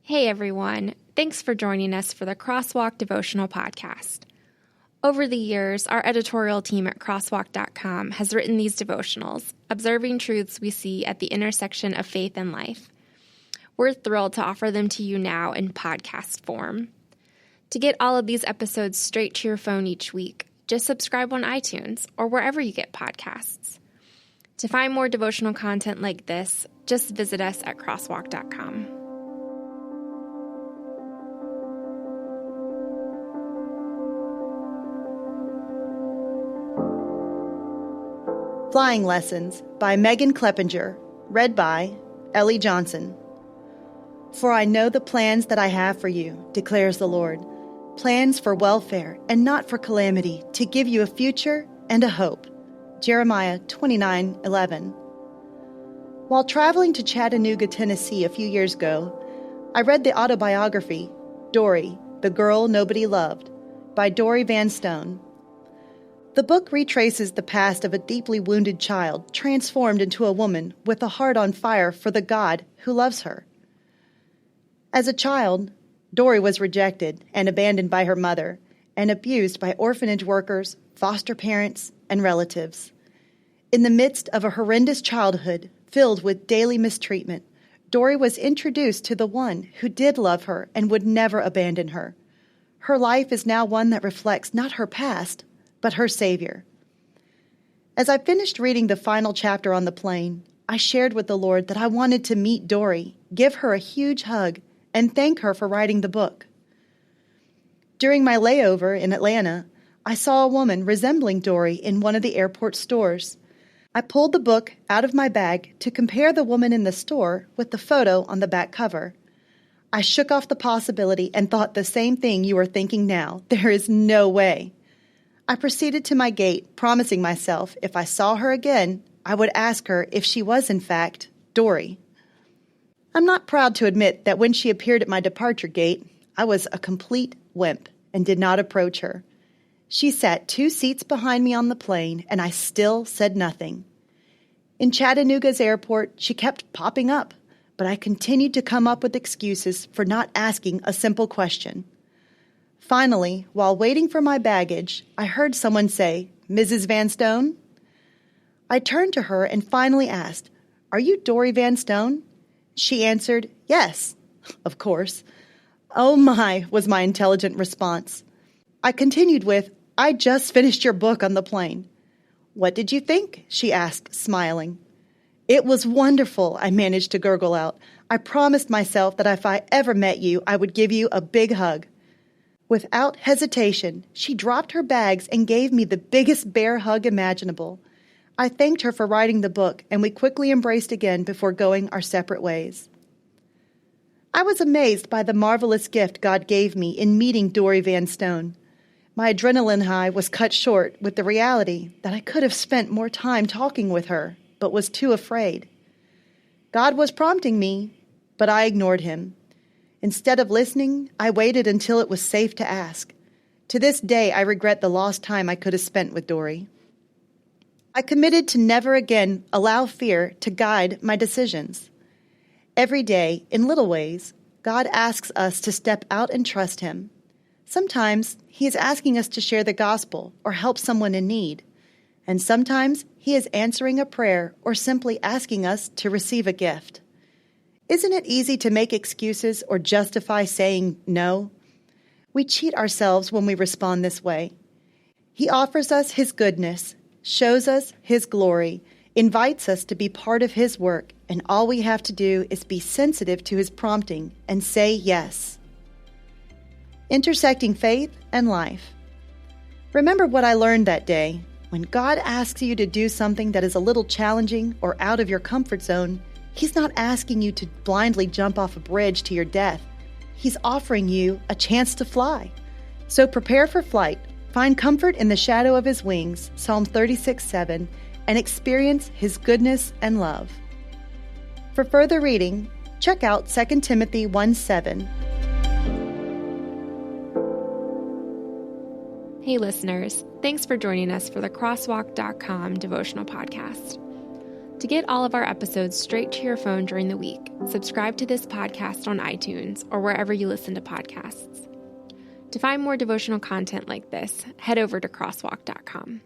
Hey everyone, thanks for joining us for the Crosswalk Devotional Podcast. Over the years, our editorial team at crosswalk.com has written these devotionals, observing truths we see at the intersection of faith and life. We're thrilled to offer them to you now in podcast form. To get all of these episodes straight to your phone each week, just subscribe on iTunes or wherever you get podcasts. To find more devotional content like this, just visit us at crosswalk.com. Flying Lessons by Megan Kleppinger, read by Ellie Johnson. For I know the plans that I have for you, declares the Lord, plans for welfare and not for calamity, to give you a future and a hope. Jeremiah 29:11. While traveling to Chattanooga, Tennessee a few years ago, I read the autobiography, Dory, the Girl Nobody Loved, by Dory Vanstone. The book retraces the past of a deeply wounded child transformed into a woman with a heart on fire for the God who loves her. As a child, Dory was rejected and abandoned by her mother and abused by orphanage workers, foster parents, and relatives. In the midst of a horrendous childhood filled with daily mistreatment, Dory was introduced to the one who did love her and would never abandon her. Her life is now one that reflects not her past, but her Savior. As I finished reading the final chapter on the plane, I shared with the Lord that I wanted to meet Dory, give her a huge hug, and thank her for writing the book. During my layover in Atlanta, I saw a woman resembling Dory in one of the airport stores. I pulled the book out of my bag to compare the woman in the store with the photo on the back cover. I shook off the possibility and thought the same thing you are thinking now. There is no way. I proceeded to my gate, promising myself if I saw her again, I would ask her if she was in fact Dory. I'm not proud to admit that when she appeared at my departure gate, I was a complete wimp and did not approach her. She sat 2 seats behind me on the plane, and I still said nothing. In Chattanooga's airport, she kept popping up, but I continued to come up with excuses for not asking a simple question. Finally, while waiting for my baggage, I heard someone say, "Mrs. Vanstone?" I turned to her and finally asked, "Are you Dory Vanstone?" She answered, "Yes, of course." "Oh my," was my intelligent response. I continued with, "I just finished your book on the plane." "What did you think?" she asked, smiling. "It was wonderful," I managed to gurgle out. "I promised myself that if I ever met you, I would give you a big hug." Without hesitation, she dropped her bags and gave me the biggest bear hug imaginable. I thanked her for writing the book, and we quickly embraced again before going our separate ways. I was amazed by the marvelous gift God gave me in meeting Dory Vanstone. My adrenaline high was cut short with the reality that I could have spent more time talking with her, but was too afraid. God was prompting me, but I ignored him. Instead of listening, I waited until it was safe to ask. To this day, I regret the lost time I could have spent with Dory. I committed to never again allow fear to guide my decisions. Every day, in little ways, God asks us to step out and trust Him. Sometimes He is asking us to share the gospel or help someone in need. And sometimes He is answering a prayer or simply asking us to receive a gift. Isn't it easy to make excuses or justify saying no? We cheat ourselves when we respond this way. He offers us His goodness, shows us His glory, invites us to be part of His work, and all we have to do is be sensitive to His prompting and say yes. Intersecting faith and life. Remember what I learned that day. When God asks you to do something that is a little challenging or out of your comfort zone, He's not asking you to blindly jump off a bridge to your death. He's offering you a chance to fly. So prepare for flight, find comfort in the shadow of His wings, Psalm 36:7, and experience His goodness and love. For further reading, check out 2 Timothy 1:7. Hey listeners, thanks for joining us for the Crosswalk.com devotional podcast. To get all of our episodes straight to your phone during the week, subscribe to this podcast on iTunes or wherever you listen to podcasts. To find more devotional content like this, head over to crosswalk.com.